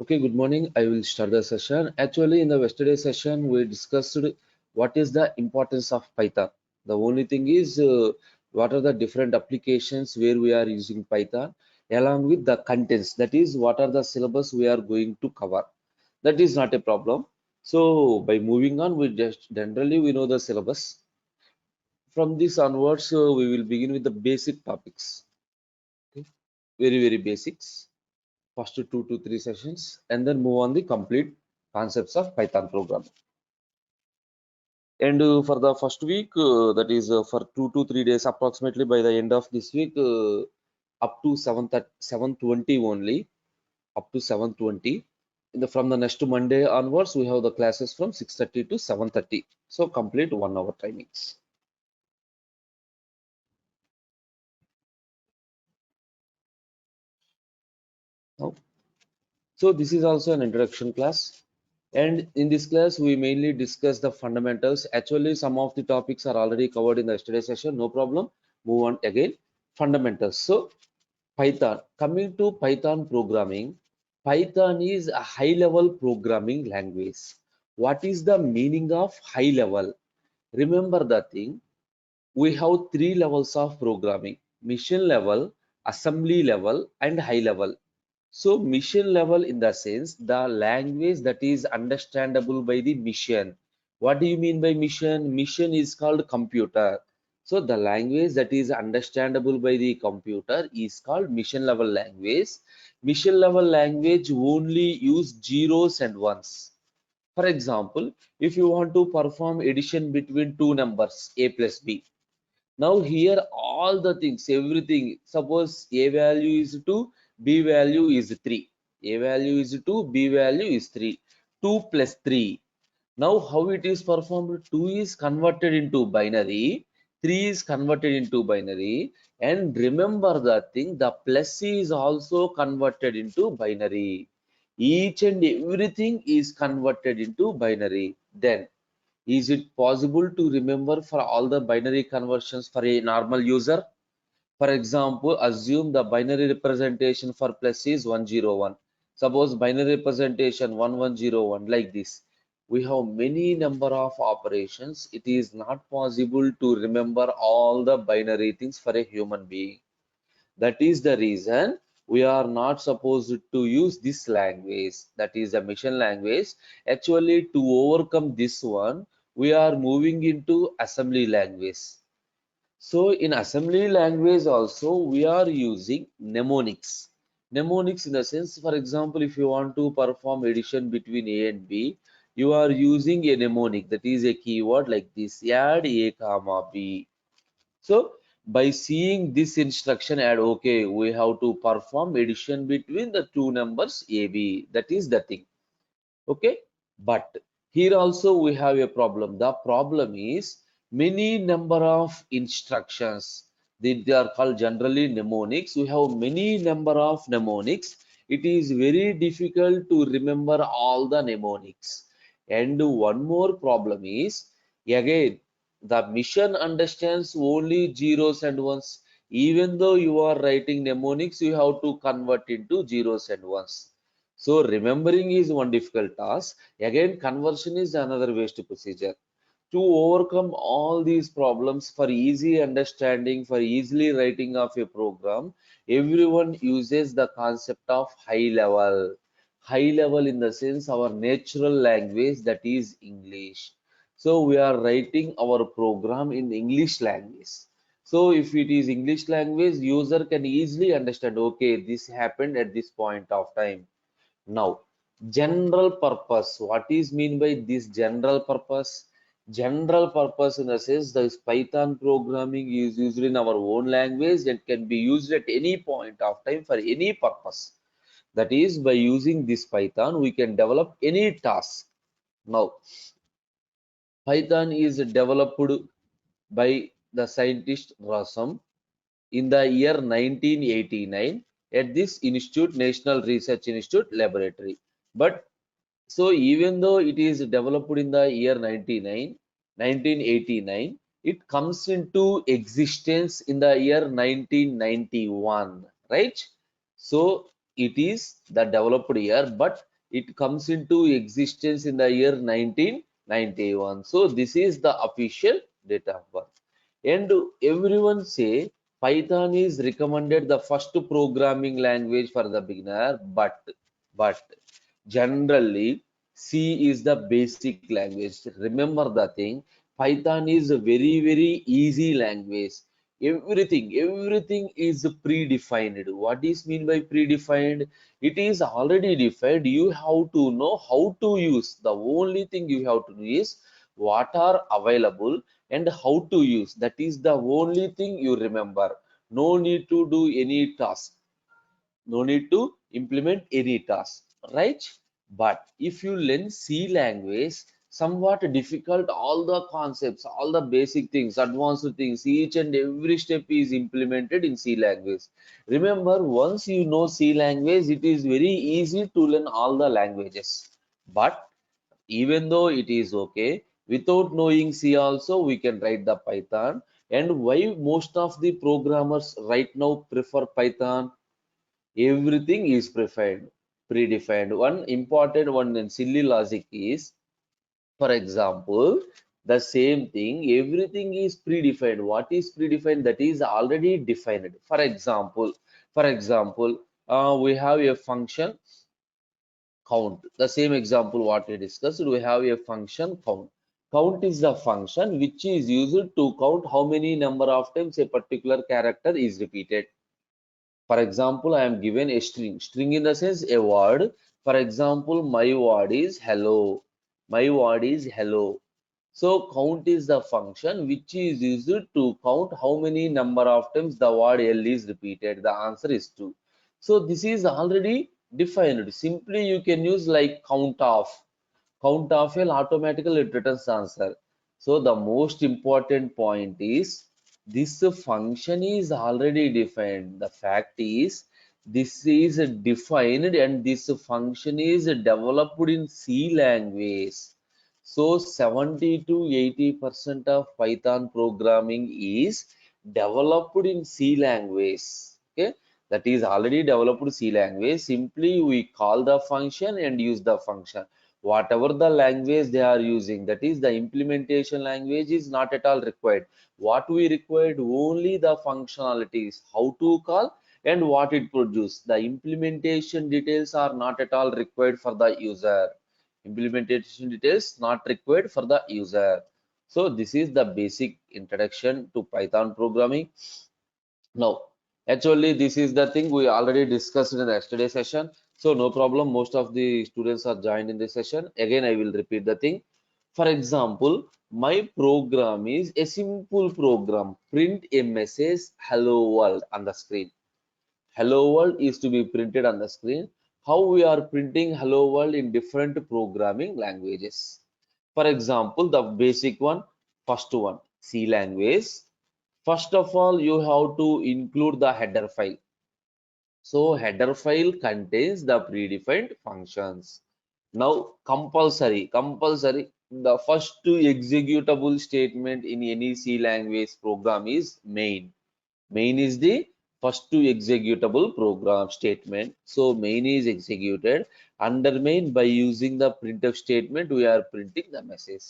Okay, good morning. I will start the session. Actually, in the yesterday session, we discussed what is the importance of Python. The only thing is what are the different applications where we are using Python, along with the contents. That is, what are the syllabus we are going to cover. That is not a problem. So, by moving on, we just generally we know the syllabus. From this onwards, we will begin with the basic topics. Okay, very basics. First 2 to 3 sessions and then move on the complete concepts of Python programming. And for the first week, that is for 2 to 3 days, approximately by the end of this week, up to 7:20 only, up to 7:20. From the next Monday onwards, we have the classes from 6:30 to 7:30. So complete 1 hour timings. Now, so this is also an introduction class. And in this class, we mainly discuss the fundamentals. Actually, some of the topics are already covered in the yesterday session. No problem. Move on again. Fundamentals. So, Python. Coming to Python programming, Python is a high-level programming language. What is the meaning of high level? Remember the thing. We have three levels of programming: mission level, assembly level, and high level. So mission level in the sense the language that is understandable by the mission. What do you mean by mission? Mission is called computer. So the language that is understandable by the computer is called mission level language. Mission level language only use zeros and ones. For example, if you want to perform addition between two numbers, a plus b, now here all the things, everything, suppose a value is 2, b value is 3. A value is 2, b value is 3. 2 plus 3. Now how it is performed? 2 is converted into binary, 3 is converted into binary, and remember the thing, the plus is also converted into binary. Each and everything is converted into binary. Then is it possible to remember for all the binary conversions for a normal user? For example, assume the binary representation for plus is 101. Suppose binary representation 1101 like this. We have many number of operations. It is not possible to remember all the binary things for a human being. That is the reason we are not supposed to use this language, that is a mission language. Actually, to overcome this one, we are moving into assembly language. So in assembly language also, we are using mnemonics. Mnemonics in the sense, for example, if you want to perform addition between A and B, you are using a mnemonic, that is a keyword like this, add A comma B. So by seeing this instruction add, okay, we have to perform addition between the two numbers AB. That is the thing. Okay. But here also we have a problem. The problem is many number of instructions. They are called generally mnemonics. We have many number of mnemonics. It is very difficult to remember all the mnemonics. And one more problem is, again, the mission understands only zeros and ones. Even though you are writing mnemonics, you have to convert into zeros and ones. So remembering is one difficult task. Again, conversion is another waste procedure. To overcome all these problems, for easy understanding, for easily writing of a program, everyone uses the concept of high level. High level in the sense our natural language, that is English. So we are writing our program in English language. So if it is English language, user can easily understand, okay, this happened at this point of time. Now, general purpose. What is mean by this general purpose? General purpose in the sense that Python programming is used in our own language and can be used at any point of time for any purpose. That is, by using this Python, we can develop any task. Now, Python is developed by the scientist Rasam in the year 1989 at this institute, National Research Institute Laboratory. But so even though it is developed in the year 1989, it comes into existence in the year 1991, right? So it is the developed year, but It comes into existence in the year 1991. So this is the official date of birth. And everyone say Python is recommended the first programming language for the beginner, but generally C is the basic language. Remember the thing, Python is a very easy language. Everything is predefined. What is mean by predefined? It is already defined. You have to know how to use. The only thing you have to do is what are available and how to use. That is the only thing you remember. No need to do any task. No need to implement any task, right? But if you learn C language, somewhat difficult, all the concepts, all the basic things, advanced things, each and every step is implemented in C language. Remember, once you know C language, it is very easy to learn all the languages. But even though it is okay, without knowing C also, we can write the Python. And why most of the programmers right now prefer Python? Everything is predefined. One important one and silly logic is, for example, the same thing, everything is predefined. What is predefined? That is already defined. For example, we have a function count. The same example what we discussed, we have a function count. Count is the function which is used to count how many number of times a particular character is repeated. For example, I am given a string. String in the sense a word. For example, my word is hello. My word is hello. So count is the function which is used to count how many number of times the word L is repeated. The answer is 2. So this is already defined. Simply you can use like count of will automatically it returns the answer. So the most important point is this function is already defined. The fact is this is defined and this function is developed in C language. So 70 to 80% of Python programming is developed in C language. Okay, that is already developed C language. Simply we call the function and use the function. Whatever the language they are using, that is the implementation language is not at all required. What we required only the functionalities, how to call and what it produce. The implementation details are not at all required for the user. Implementation details not required for the user. So this is the basic introduction to Python programming. Now, actually, this is the thing we already discussed in the yesterday session. So no problem. Most of the students are joined in this session. Again, I will repeat the thing. For example, my program is a simple program. Print a message, hello world on the screen. Hello world is to be printed on the screen. How we are printing hello world in different programming languages. For example, the basic one, first one, C language. First of all, you have to include the header file. So header file contains the predefined functions. Now compulsory, the first executable statement in any C language program is main. Main is the first executable program statement. So main is executed. Under main, by using the printf statement, we are printing the message.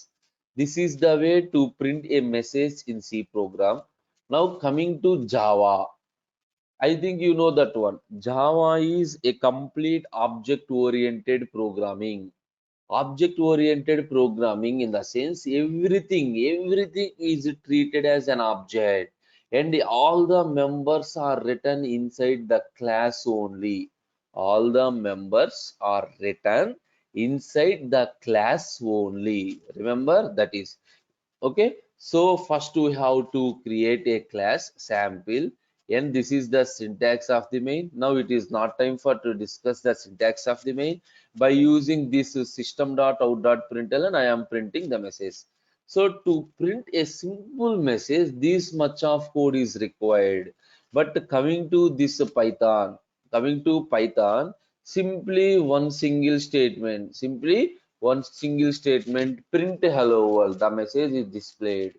This is the way to print a message in C program. Now coming to Java. I think you know that one. Java is a complete object-oriented programming. Object-oriented programming in the sense everything is treated as an object and all the members are written inside the class only. All the members are written inside the class only. Remember that is. Okay, so first we have to create a class sample, and this is the syntax of the main. Now it is not time for to discuss the syntax of the main. By using this system.out.println, I am printing the message. So to print a simple message, this much of code is required. But coming to Python, simply one single statement, print hello world, the message is displayed.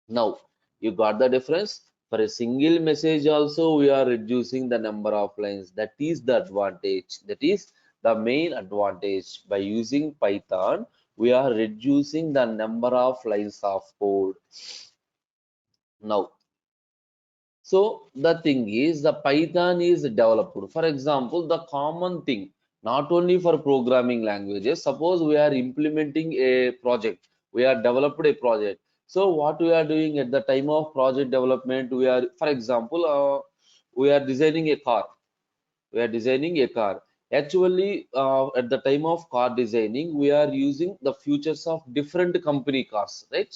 Now you got the difference. For a single message also we are reducing the number of lines. That is the advantage. That is The main advantage by using Python, we are reducing the number of lines of code. Now, so the thing is, the Python is developed. For example, the common thing, not only for programming languages. Suppose we are implementing a project, we are developed a project. So what we are doing at the time of project development, we are, for example, we are designing a car. We are designing a car. Actually, at the time of car designing, we are using the features of different company cars, right?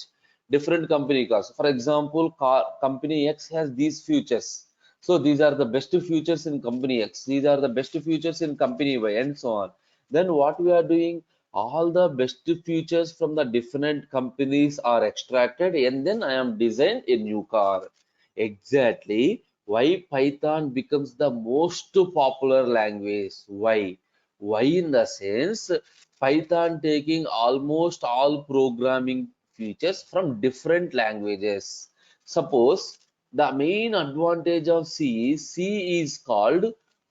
Different company cars. For example, car company X has these features. So these are the best features in company X. These are the best features in company Y, and so on. Then what we are doing? All the best features from the different companies are extracted, and then I am designed a new car. Exactly why Python becomes the most popular language. Why? Why in the sense Python taking almost all programming features from different languages. Suppose the main advantage of C is called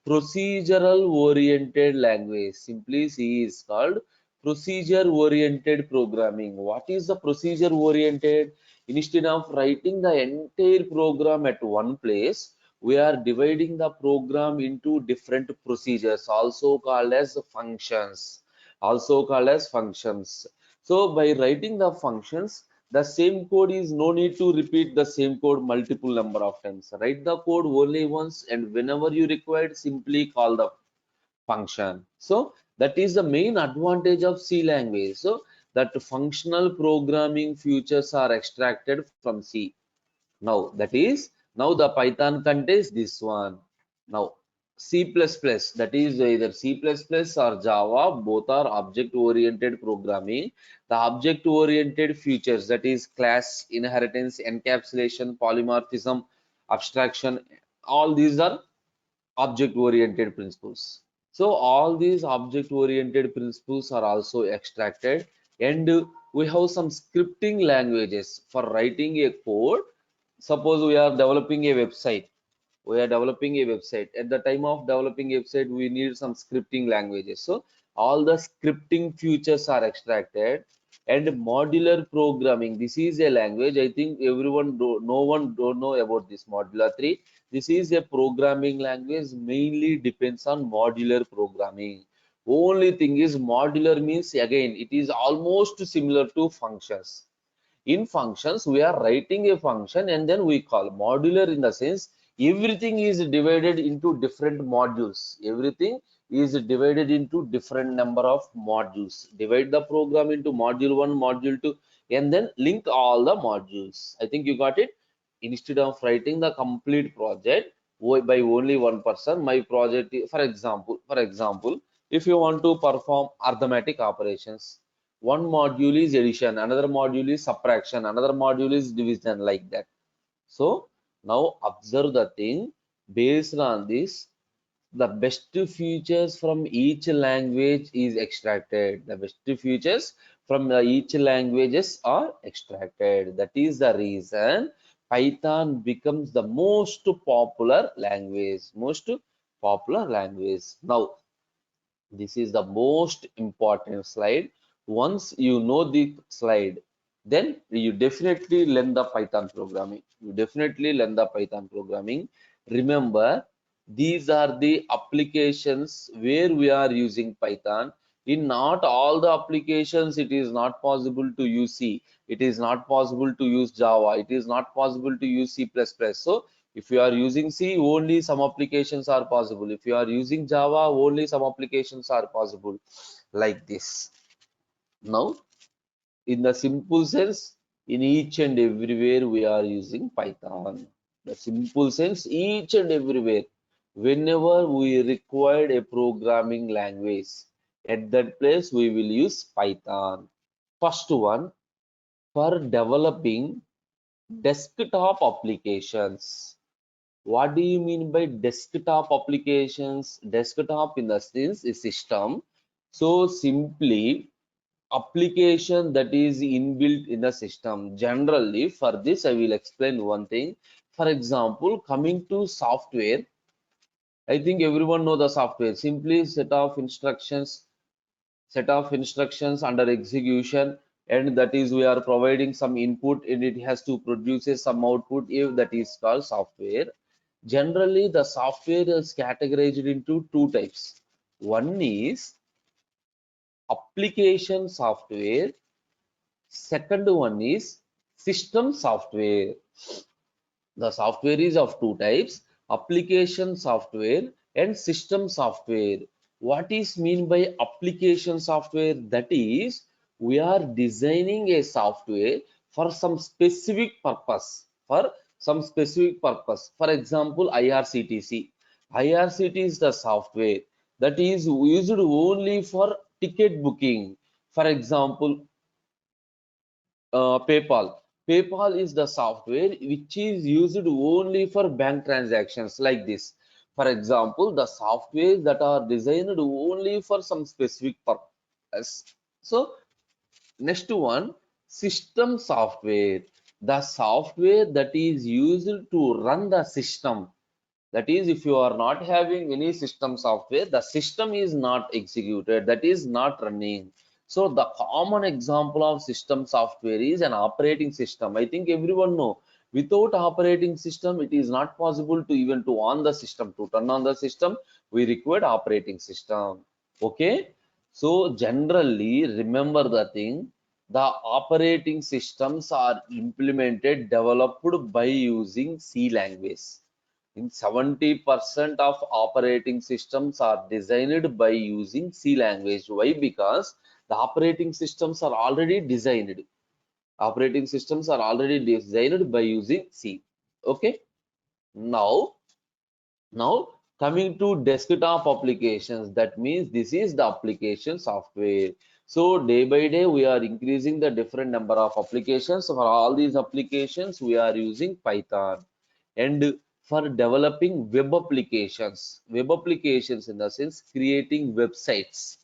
procedural oriented language. Simply C is called procedure oriented programming. What is the procedure oriented? Instead of writing the entire program at one place, we are dividing the program into different procedures, also called as functions. Also called as functions. So by writing the functions, the same code is no need to repeat the same code multiple number of times. Write the code only once, and whenever you require, simply call the function. So that is the main advantage of C language. So that functional programming features are extracted from C. Now that is, now the Python contains this one. Now C++, that is either C++ or Java, both are object oriented programming. The object oriented features, that is class, inheritance, encapsulation, polymorphism, abstraction, all these are object oriented principles. So all these object oriented principles are also extracted, and we have some scripting languages for writing a code. Suppose we are developing a website. We are developing a website. At the time of developing a website, we need some scripting languages. So all the scripting features are extracted. And modular programming, this is a language. I think everyone no one don't know about this modular 3. This is a programming language, mainly depends on modular programming. Only thing is, modular means, again, it is almost similar to functions. In functions, we are writing a function and then we call. Modular in the sense everything is divided into different modules. Everything is divided into different number of modules. Divide the program into module 1, module 2, and then link all the modules. I think you got it. Instead of writing the complete project by only one person, my project, for example, if you want to perform arithmetic operations, one module is addition, another module is subtraction, another module is division, like that. So now observe the thing. Based on this, the best features from each language is extracted. The best features from each languages are extracted. That is the reason Python becomes the most popular language. Most popular language. Now, this is the most important slide. Once you know the slide, then you definitely learn the Python programming. You definitely learn the Python programming. Remember, these are the applications where we are using Python. In not all the applications, it is not possible to use C. It is not possible to use Java. It is not possible to use C++. So if you are using C, only some applications are possible. If you are using Java, only some applications are possible, like this. Now, in the simple sense, in each and everywhere we are using Python. The simple sense, each and everywhere. Whenever we required a programming language, at that place we will use Python. First one, for developing desktop applications. What do you mean by desktop applications? Desktop in the sense is system. So simply application that is inbuilt in the system. Generally, for this I will explain one thing. For example, coming to software, I think everyone know the software. Simply set of instructions under execution, and that is we are providing some input and it has to produce some output. If that is called software. Generally, the software is categorized into two types. One is application software. Second one is system software. The software is of two types, application software and system software. What is mean by application software? That is, we are designing a software for some specific purpose. For some specific purpose. For example, IRCTC. IRCTC is the software that is used only for ticket booking. For example, PayPal. PayPal is the software which is used only for bank transactions like this. For example, the software that are designed only for some specific purpose. So, next one, system software. The software that is used to run the system. That is, if you are not having any system software, the system is not executed, that is not running. So the common example of system software is an operating system. I think everyone know. Without operating system, it is not possible to even to on the system, to turn on the system. We require operating system. Okay. So generally, remember the thing. The operating systems are implemented, developed by using C language. In 70% of operating systems are designed by using C language. Why? Because the operating systems are already designed. Operating systems are already designed by using C. Okay. Now, now coming to desktop applications, that means this is the application software. So day by day we are increasing the different number of applications. For all these applications we are using Python. And for developing web applications in the sense creating websites,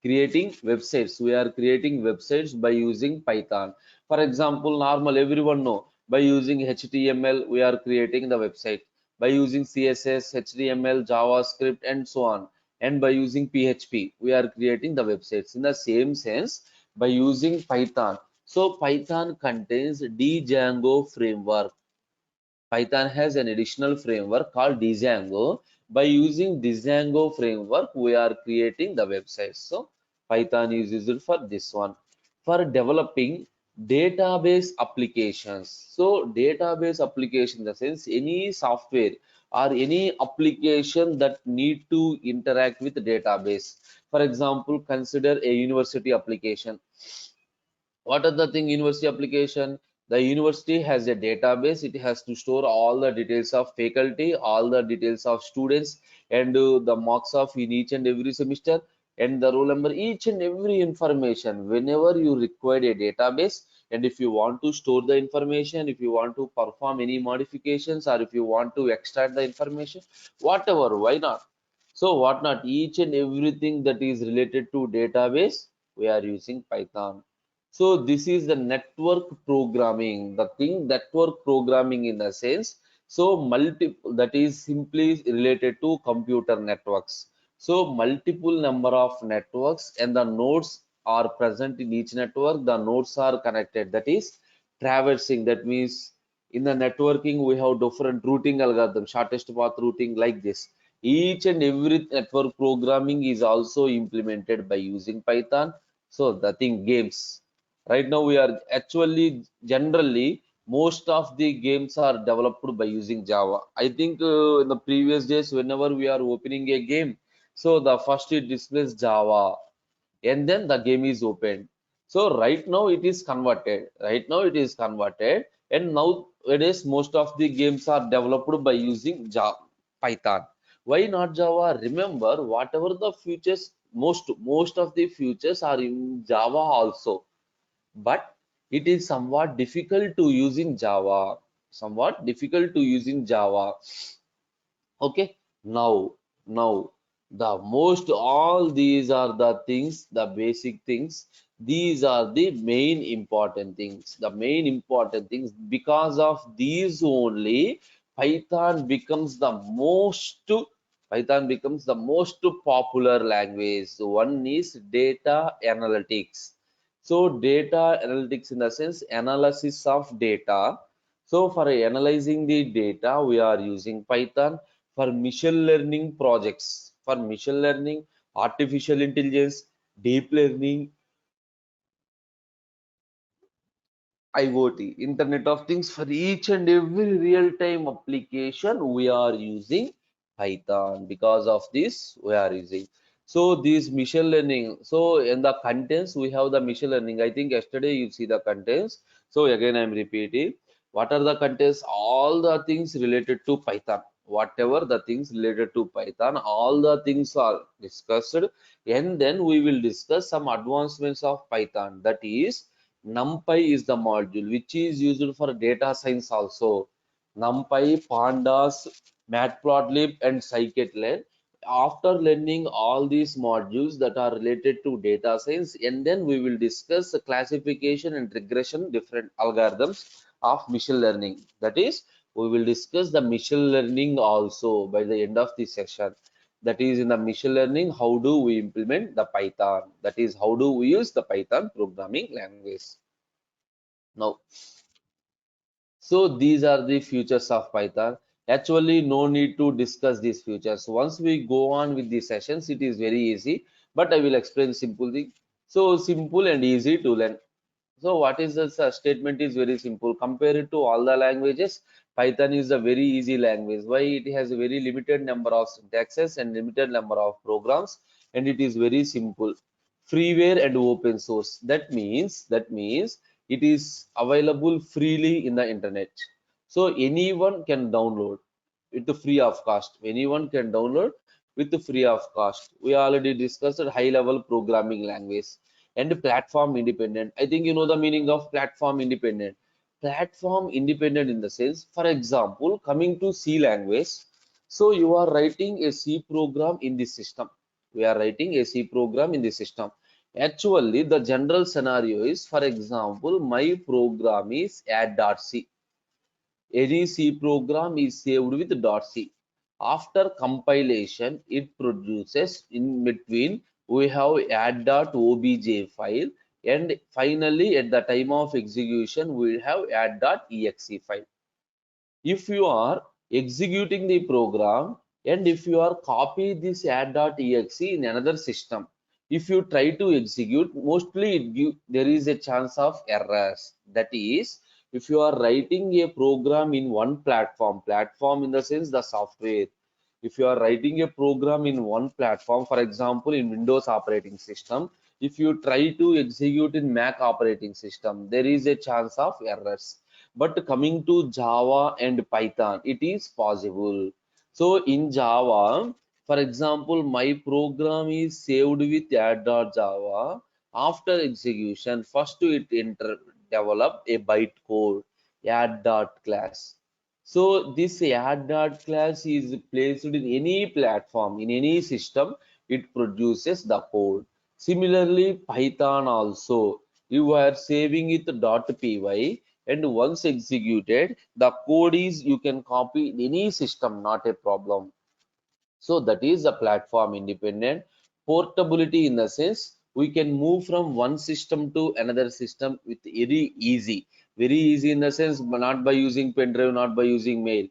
we are creating websites by using Python. For example, normal everyone know, by using HTML we are creating the website, by using CSS, HTML, JavaScript and so on, and by using PHP we are creating the websites. In the same sense, by using Python, so Python contains Django framework. Python has an additional framework called Django. By using Django framework, we are creating the website. So Python is used for this one. For developing database applications. So database application in the sense any software or any application that need to interact with database. For example, consider a university application. What are the thing university application? The university has a database. It has to store all the details of faculty, all the details of students, and the marks of in each and every semester, and the roll number, each and every information. Whenever you require a database, and if you want to store the information, if you want to perform any modifications, or if you want to extract the information, whatever, why not? So what not, each and everything that is related to database, we are using Python. So this is the network programming, the thing network programming in a sense. So multiple, that is simply related to computer networks. So multiple number of networks and the nodes are present in each network. The nodes are connected. That is traversing. That means in the networking we have different routing algorithm, shortest path routing like this. Each and every network programming is also implemented by using Python. So the thing games. Right now we are actually generally most of the games are developed by using Java. I think in the previous days whenever we are opening a game, so the first it displays Java and then the game is opened. So right now it is converted. Right now it is converted, and nowadays most of the games are developed by using Java, Python. Why not Java? Remember, whatever the features, most of the features are in Java also, but it is somewhat difficult to use in Java. Somewhat difficult to use in Java. Okay, now the most all these are the things, the basic things. These are the main important things. The main important things, because of these only Python becomes the most Python becomes the most popular language. So one is data analytics. So data analytics in the sense analysis of data. So for analyzing the data, we are using Python. For machine learning projects. For machine learning, artificial intelligence, deep learning, IoT, Internet of Things, for each and every real-time application, we are using Python. Because of this, we are using. So this machine learning. So in the contents, we have the machine learning. I think yesterday you see the contents. So again, I'm repeating. What are the contents? All the things related to Python. Whatever the things related to Python, all the things are discussed. And then we will discuss some advancements of Python. That is, NumPy is the module which is used for data science also. NumPy, Pandas, Matplotlib, and scikit-learn. After learning all these modules that are related to data science, and then we will discuss the classification and regression different algorithms of machine learning. That is, we will discuss the machine learning also by the end of this session. That is, in the machine learning, how do we implement the Python? That is, how do we use the Python programming language? Now, so these are the futures of Python. Actually, no need to discuss these futures. Once we go on with the sessions, it is very easy, but I will explain simple thing. So simple and easy to learn. So what is this statement is very simple. Compare it to all the languages. Python is a very easy language. Why? It has a very limited number of syntaxes and limited number of programs, and it is very simple. Freeware and open source. That means it is available freely in the internet. So anyone can download with the free of cost. Anyone can download with the free of cost. We already discussed high level programming language and platform independent. I think you know the meaning of platform independent. Platform independent in the sense, for example, coming to C language. So you are writing a C program in the system. We are writing a C program in the system. Actually, the general scenario is, for example, my program is add.c. Any C program is saved with .c. After compilation, it produces in between we have add.obj file, and finally at the time of execution we have add.exe file. If you are executing the program and if you are copy this add.exe in another system, if you try to execute, mostly there is a chance of errors. That is, if you are writing a program in one platform in the sense the software, if you are writing a program in one platform, for example in Windows operating system, if you try to execute in Mac operating system, there is a chance of errors. But coming to Java and Python, it is possible. So in Java, for example, my program is saved with add.java. After execution, first it develop a bytecode add.class. So this add.class is placed in any platform, in any system, it produces the code. Similarly, Python also, you are saving it .py, and once executed, the code is you can copy in any system, not a problem. So that is the platform independent. Portability in the sense we can move from one system to another system with very easy in the sense, but not by using pen drive, not by using mail.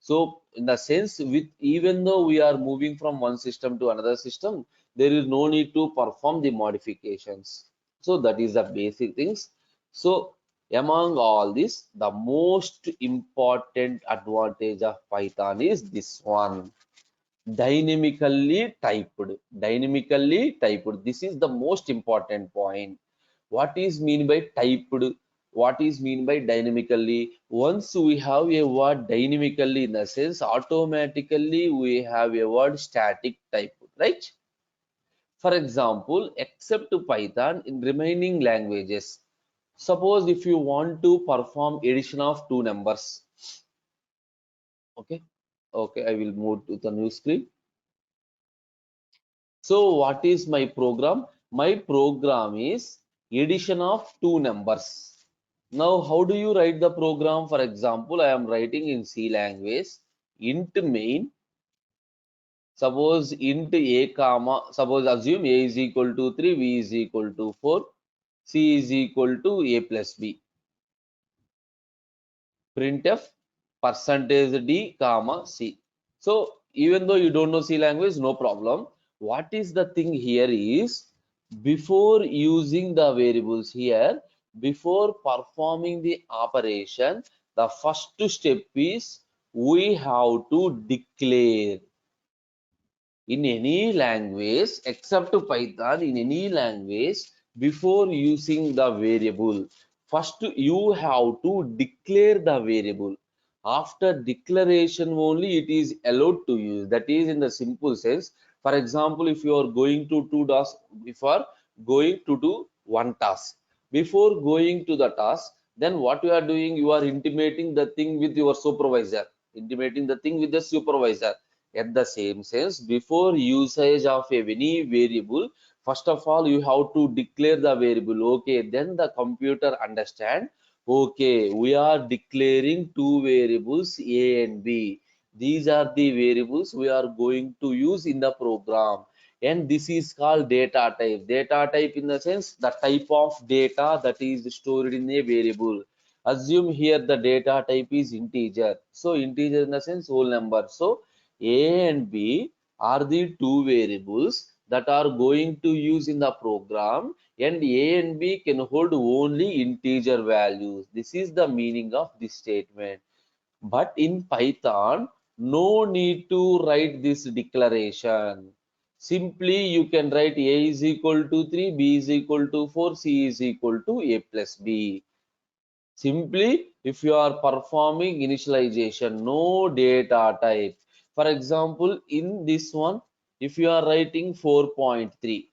So in the sense, with even though we are moving from one system to another system, there is no need to perform the modifications. So that is the basic things. So among all this, the most important advantage of Python is this one: dynamically typed. This is the most important point. What is mean by typed? What is mean by dynamically? Once we have a word dynamically, in the sense automatically we have a word static type, right? For example, except Python, in remaining languages, suppose if you want to perform addition of two numbers, okay, I will move to the new screen. So what is my program? My program is addition of two numbers. Now, how do you write the program? For example, I am writing in C language int main Suppose int a comma, suppose assume a is equal to 3, b is equal to 4, c is equal to a plus b. Printf percentage d comma c. So even though you don't know C language, no problem. What is the thing here is, before using the variables here, before performing the operation, the first step is we have to declare. In any language except Python, in any language, before using the variable, first you have to declare the variable. After declaration only it is allowed to use. That is in the simple sense. For example, if you are going to two tasks, before going to do one task, before going to the task, then what you are doing, you are intimating the thing with your supervisor, intimating the thing with the supervisor. At the same sense, before usage of any variable, first of all you have to declare the variable. Okay, then the computer understand, okay, we are declaring two variables a and b. These are the variables we are going to use in the program, and this is called data type. Data type in the sense the type of data that is stored in a variable. Assume here the data type is integer, so integer in the sense whole number. So a and b are the two variables that are going to use in the program, and a and b can hold only integer values. This is the meaning of this statement. But in Python, no need to write this declaration. Simply you can write a is equal to 3, b is equal to 4, c is equal to a plus b. Simply, if you are performing initialization, no data type. For example, in this one, if you are writing 4.3,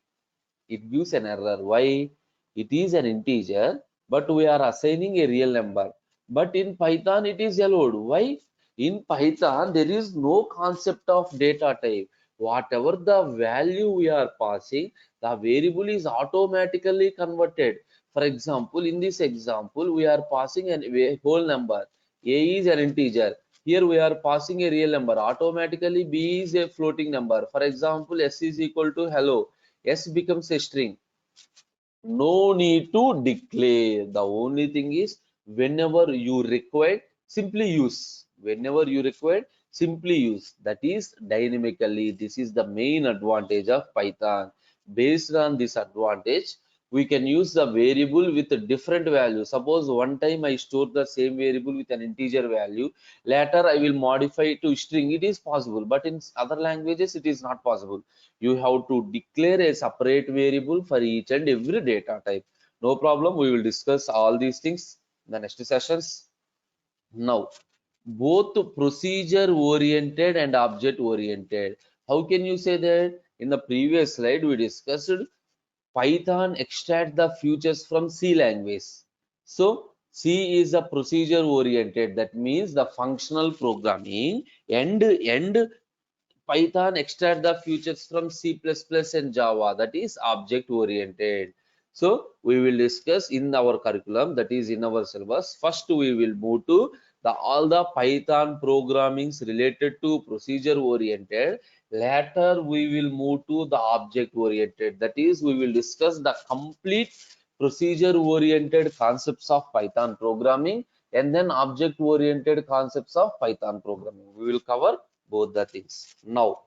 it gives an error. Why? It is an integer, but we are assigning a real number. But in Python, it is allowed. Why? In Python, there is no concept of data type. Whatever the value we are passing, the variable is automatically converted. For example, in this example, we are passing a whole number. A is an integer. Here we are passing a real number. Automatically, B is a floating number. For example, S is equal to hello. S becomes a string. No need to declare. The only thing is, whenever you require, simply use. Whenever you require, simply use. That is dynamically. This is the main advantage of Python. Based on this advantage, we can use the variable with a different value. Suppose one time I store the same variable with an integer value. Later I will modify it to string. It is possible, but in other languages it is not possible. You have to declare a separate variable for each and every data type. No problem, we will discuss all these things in the next sessions. Now, both procedure oriented and object oriented. How can you say that? In the previous slide we discussed Python extract the features from C language. So C is a procedure oriented, that means the functional programming. And Python extract the features from C++ and Java, that is object oriented. So we will discuss in our curriculum, that is in our syllabus. First we will move to the all the Python programmings related to procedure oriented. Later we will move to the object oriented, that is we will discuss the complete procedure oriented concepts of Python programming, and then object oriented concepts of Python programming. We will cover both the things. Now,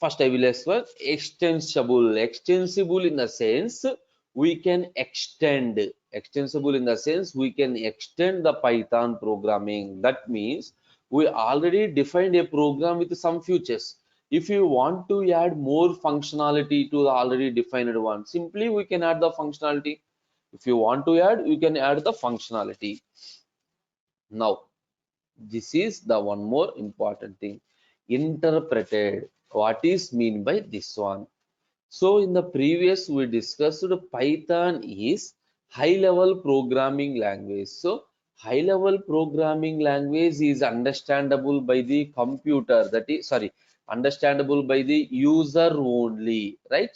first I will explain extensible. Extensible in the sense we can extend. Extensible in the sense we can extend the Python programming. That means we already defined a program with some features. If you want to add more functionality to the already defined one, simply we can add the functionality. If you want to add, you can add the functionality. Now, this is the one more important thing. Interpreted. What is mean by this one? So in the previous we discussed Python is high level programming language. So high level programming language is understandable by the computer, that is sorry, understandable by the user only, right?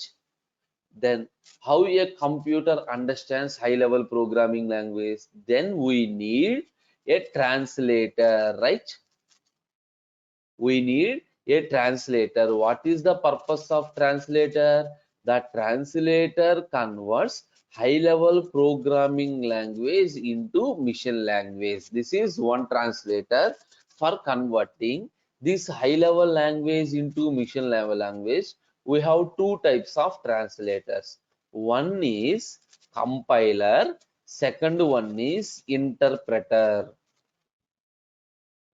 Then how a computer understands high level programming language? Then we need a translator, right? We need A translator. What is the purpose of translator? The translator converts high-level programming language into mission language. This is one translator for converting this high-level language into mission level language. We have two types of translators. One is compiler, second one is interpreter.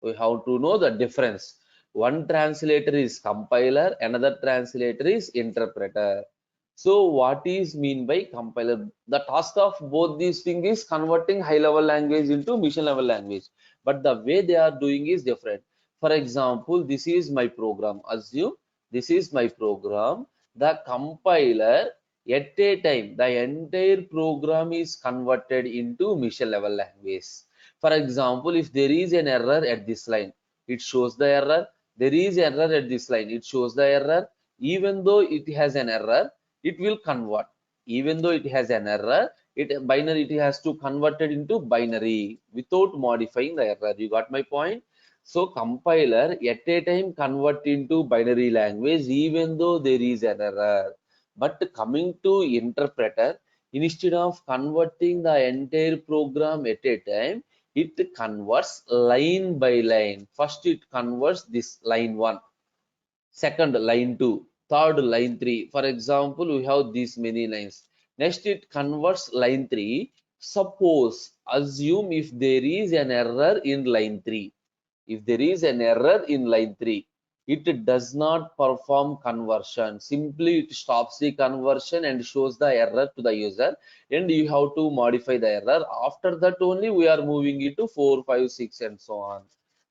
We have to know the difference. One translator is compiler, another translator is interpreter. So what is mean by compiler? The task of both these things is converting high level language into mission level language, but the way they are doing is different. For example, this is my program. Assume this is my program. The compiler at a time, the entire program is converted into mission level language. For example, if there is an error at this line, it shows the error. There is error at this line, it shows the error. Even though it has an error, it will convert. Even though it has an error, it has to convert it into binary without modifying the error. You got my point? So compiler at a time convert into binary language even though there is an error. But coming to interpreter, instead of converting the entire program at a time, it converts line by line. First it converts this line 1, second line 2, third line 3. For example, we have these many lines. Next it converts line 3. Suppose, assume if there is an error in line 3. If there is an error in line 3, it does not perform conversion. Simply it stops the conversion and shows the error to the user, and you have to modify the error. After that only we are moving into 4, 5, 6 and so on.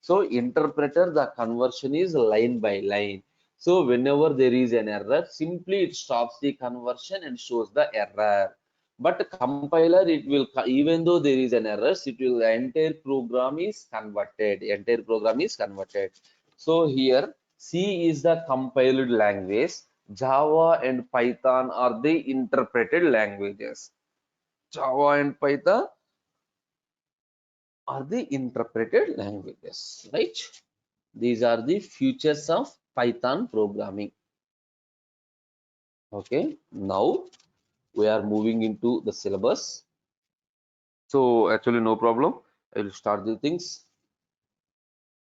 So interpreter, the conversion is line by line. So whenever there is an error, simply it stops the conversion and shows the error. But compiler, it will, even though there is an error, it will, the entire program is converted. Entire program is converted. So here C is the compiled language. Java and Python are the interpreted languages. Java and Python are the interpreted languages, right? These are the features of Python programming. Okay, now we are moving into the syllabus. So actually no problem. I will start the things.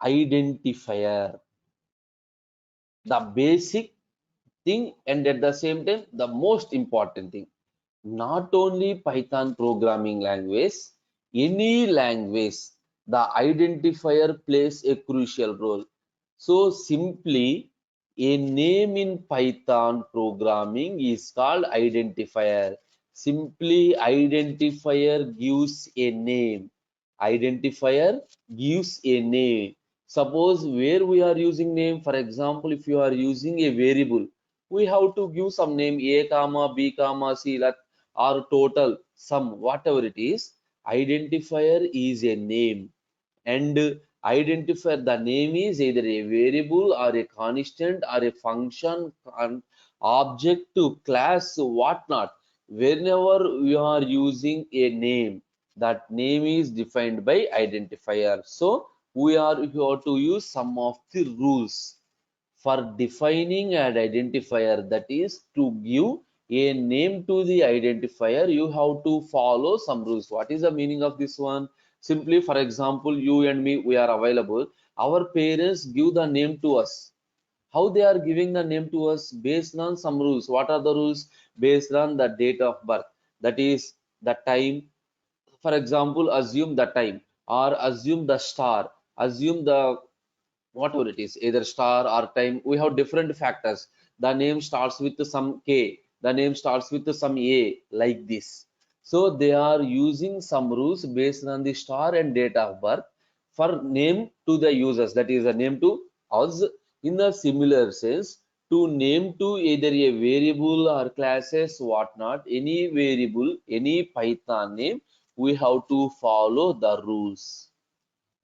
Identifier, the basic thing and at the same time the most important thing. Not only Python programming language, any language, the identifier plays a crucial role. So simply a name in Python programming is called identifier. Simply identifier gives a name. Identifier gives a name. Suppose where we are using name, for example, if you are using a variable, we have to give some name a comma b comma c, or total sum, whatever it is. Identifier is a name, and identifier, the name is either a variable or a constant or a function, object to class, whatnot. Whenever you are using a name, that name is defined by identifier. So we are here to use some of the rules for defining an identifier, that is to give a name to the identifier. You have to follow some rules. What is the meaning of this one? Simply, for example, you and me, we are available. Our parents give the name to us. How they are giving the name to us? Based on some rules. What are the rules? Based on the date of birth, that is the time. For example, assume the time, or assume the star, assume the whatever it is, either star or time. We have different factors. The name starts with some K, the name starts with some A, like this. So they are using some rules based on the star and date of birth for name to the users, that is a name to us. In a similar sense, to name to either a variable or classes, whatnot, any variable, any Python name, we have to follow the rules.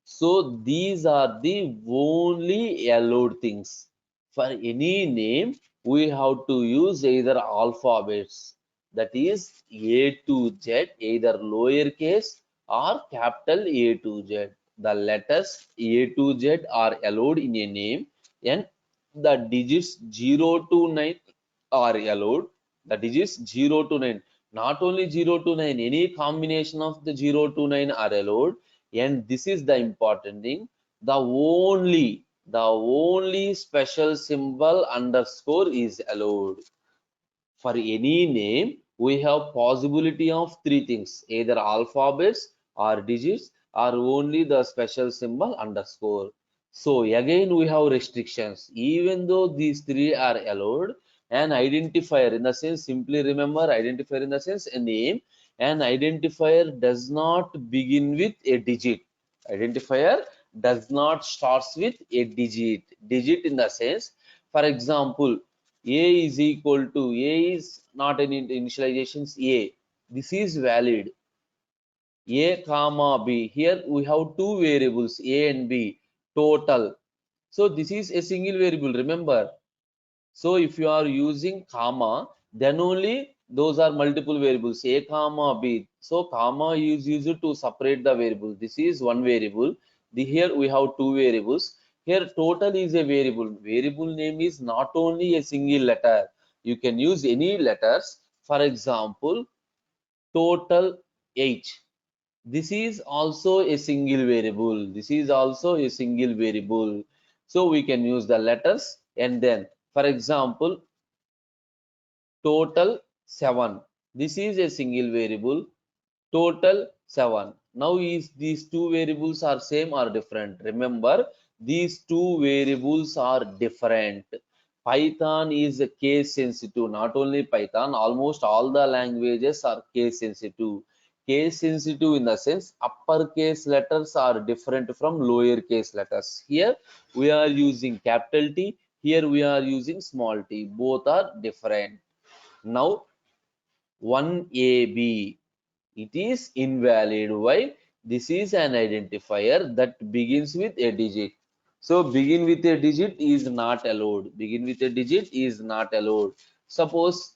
So these are the only allowed things. For any name, we have to use either alphabets, that is A to Z, either lowercase or capital A to Z. The letters A to Z are allowed in a name, and the digits 0 to 9 are allowed. The digits 0 to 9, not only 0 to 9, any combination of the 0 to 9 are allowed. And this is the important thing, the only special symbol underscore is allowed. For any name, we have possibility of three things, either alphabets or digits or only the special symbol underscore. So again we have restrictions. Even though these three are allowed, an identifier, in the sense, simply remember, identifier in the sense a name, an identifier does not begin with a digit. Identifier does not starts with a digit. Digit in the sense, for example, a is equal to, a is not an initializations a. This is valid. A comma b. Here we have two variables, a and b, total. So this is a single variable, remember. So if you are using comma, then only those are multiple variables, a comma b. So comma is used to separate the variable. This is one variable. Here we have two variables. Here total is a variable. Variable name is not only a single letter. You can use any letters. For example, total h. This is also a single variable. This is also a single variable. So we can use the letters, and then, for example, total 7. This is a single variable. Total 7. Now is these two variables are same or different? Remember, these two variables are different. Python is a case sensitive. Not only Python, almost all the languages are case sensitive. Case sensitive in the sense, uppercase letters are different from lowercase letters. Here we are using capital T. Here we are using small t. Both are different. Now 1AB, it is invalid. Why? This is an identifier that begins with a digit. So begin with a digit is not allowed. Begin with a digit is not allowed. Suppose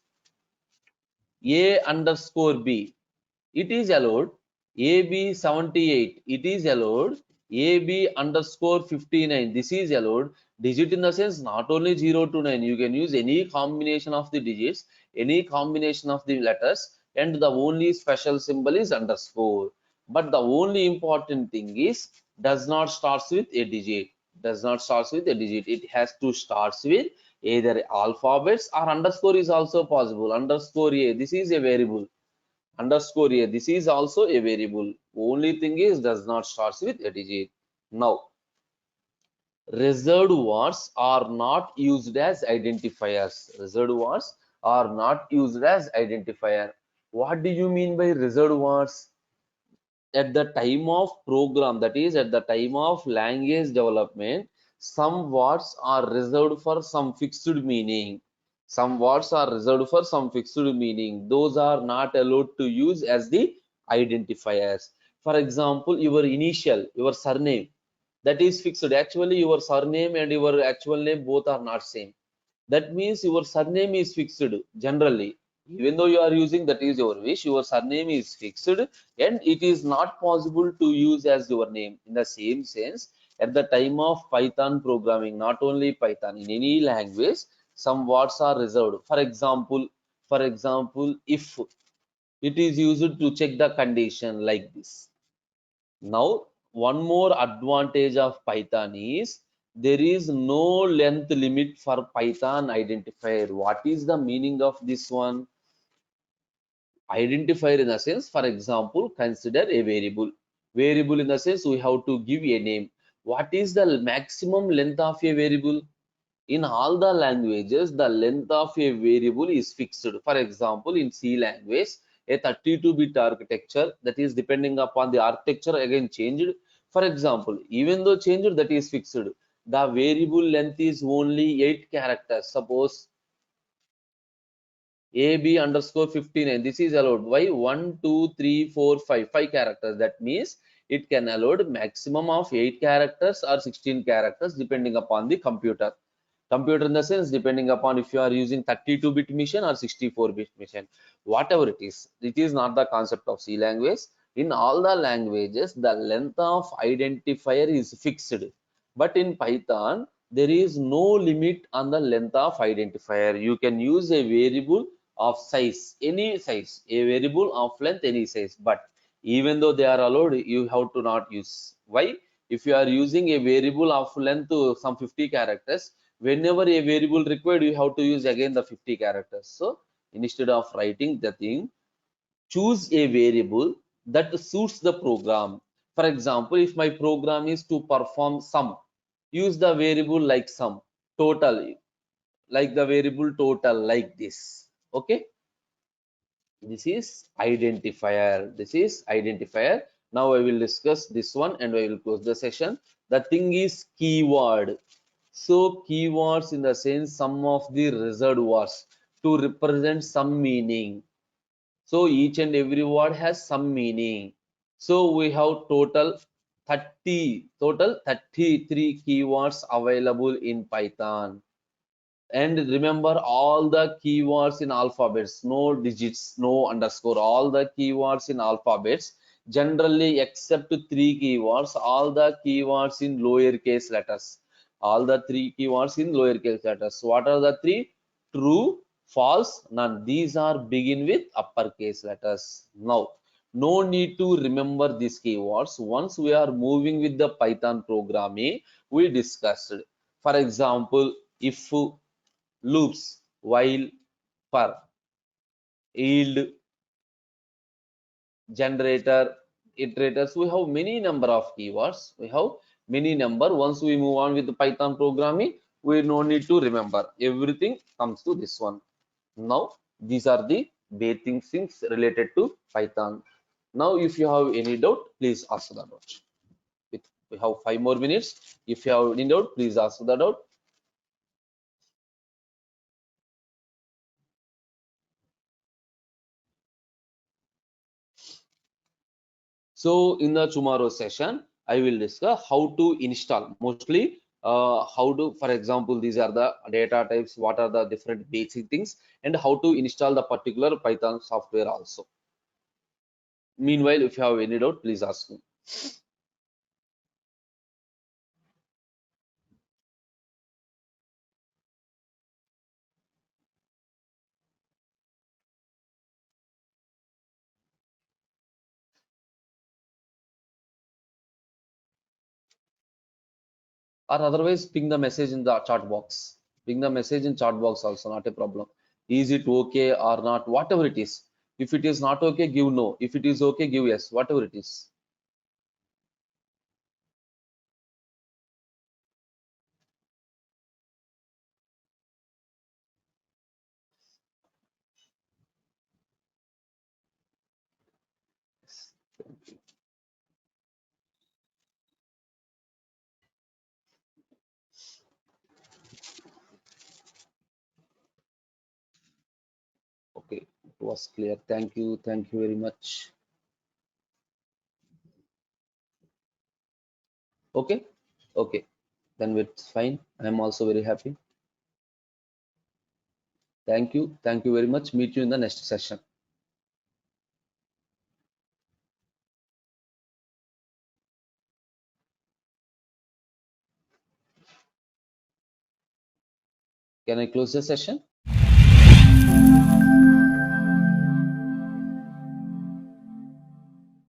a underscore b, it is allowed. AB 78, it is allowed. AB underscore 59, this is allowed. Digit in the sense, not only 0 to 9, you can use any combination of the digits, any combination of the letters, and the only special symbol is underscore. But the only important thing is, does not starts with a digit. Does not starts with a digit. It has to starts with either alphabets or underscore is also possible. Underscore a, this is a variable. Underscore a, this is also a variable. Only thing is, does not starts with a digit. Now reserved words are not used as identifiers. Reserved words are not used as identifier. What do you mean by reserved words? At the time of program, that is at the time of language development, some words are reserved for some fixed meaning. Some words are reserved for some fixed meaning. Those are not allowed to use as the identifiers. For example, your initial, your surname, that is fixed. Actually your surname and your actual name both are not same. That means your surname is fixed generally. Even though you are using, that is your wish, your surname is fixed and it is not possible to use as your name. In the same sense, at the time of Python programming, not only Python, in any language, some words are reserved. For example, if, it is used to check the condition like this. Now, one more advantage of Python is, there is no length limit for Python identifier. What is the meaning of this one? Identifier in the sense, for example, consider a variable. Variable in the sense, we have to give a name. What is the maximum length of a variable? In all the languages, the length of a variable is fixed. For example, in C language, a 32-bit architecture, that is depending upon the architecture, again changed. For example, even though changed, that is fixed. The variable length is only 8 characters. Suppose AB underscore 59. This is allowed. Why? 1, 2, 3, 4, 5. 5 characters. That means it can allowed maximum of 8 characters or 16 characters depending upon the computer. Computer in the sense, depending upon if you are using 32-bit machine or 64-bit machine. Whatever it is not the concept of C language. In all the languages, the length of identifier is fixed. But in Python, there is no limit on the length of identifier. You can use a variable of size, any size, a variable of length, any size. But even though they are allowed, you have to not use. Why? If you are using a variable of length to some 50 characters, whenever a variable required, you have to use again the 50 characters. So instead of writing the thing, choose a variable that suits the program. For example, if my program is to perform sum, use the variable like sum, total, like the variable total, like this. Okay, this is identifier. This is identifier. Now I will discuss this one and I will close the session. The thing is keyword. So keywords in the sense some of the reserved words to represent some meaning. So each and every word has some meaning. So we have total 33 keywords available in Python. And remember all the keywords in alphabets, no digits, no underscore, all the keywords in alphabets. Generally, except three keywords, all the keywords in lowercase letters. All the three keywords in lowercase letters. What are the three? True, false, none. These are begin with uppercase letters. Now, no need to remember these keywords. Once we are moving with the Python programming, we discussed. For example, if, loops, while, for, yield, generator, iterators. We have many number of keywords. We have many number. Once we move on with the Python programming, we no need to remember. Everything comes to this one. Now these are the basic things related to Python. Now if you have any doubt, please ask the doubt. We have 5 more minutes. If you have any doubt, please ask the doubt. So in the tomorrow session, I will discuss how to install. Mostly, how to, for example, these are the data types, what are the different basic things, and how to install the particular Python software also. Meanwhile, if you have any doubt, please ask me. Or otherwise, ping the message in the chat box. Ping the message in chat box also, not a problem. Is it okay or not? Whatever it is. If it is not okay, give no. If it is okay, give yes. Whatever it is. Okay, it was clear. Thank you. Thank you very much. Okay, okay, then it's fine. I'm also very happy. Thank you very much. Meet you in the next session. Can I close the session?